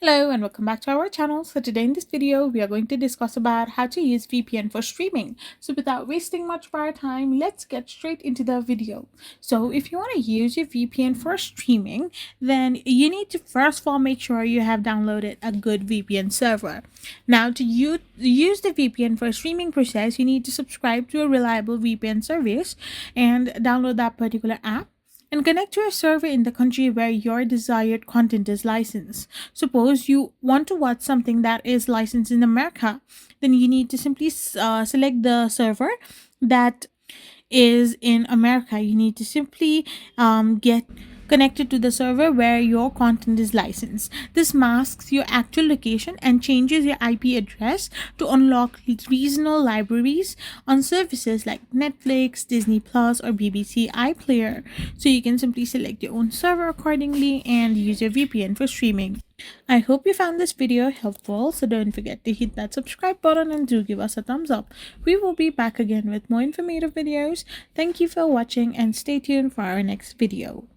Hello and welcome back to our channel. So today in this video, we are going to discuss about how to use VPN for streaming. So without wasting much of our time, let's get straight into the video. So if you want to use your VPN for streaming, then you need to first of all make sure you have downloaded a good VPN server. Now to use the VPN for streaming process, you need to subscribe to a reliable VPN service and download that particular app and connect to a server in the country where your desired content is licensed. Suppose you want to watch something that is licensed in America, then you need to simply select the server that is in America. You need to simply get connected to the server where your content is licensed. This masks your actual location and changes your IP address to unlock regional libraries on services like Netflix, Disney Plus, or BBC iPlayer. So you can simply select your own server accordingly and use your VPN for streaming. I hope you found this video helpful, so don't forget to hit that subscribe button and do give us a thumbs up. We will be back again with more informative videos. Thank you for watching and stay tuned for our next video.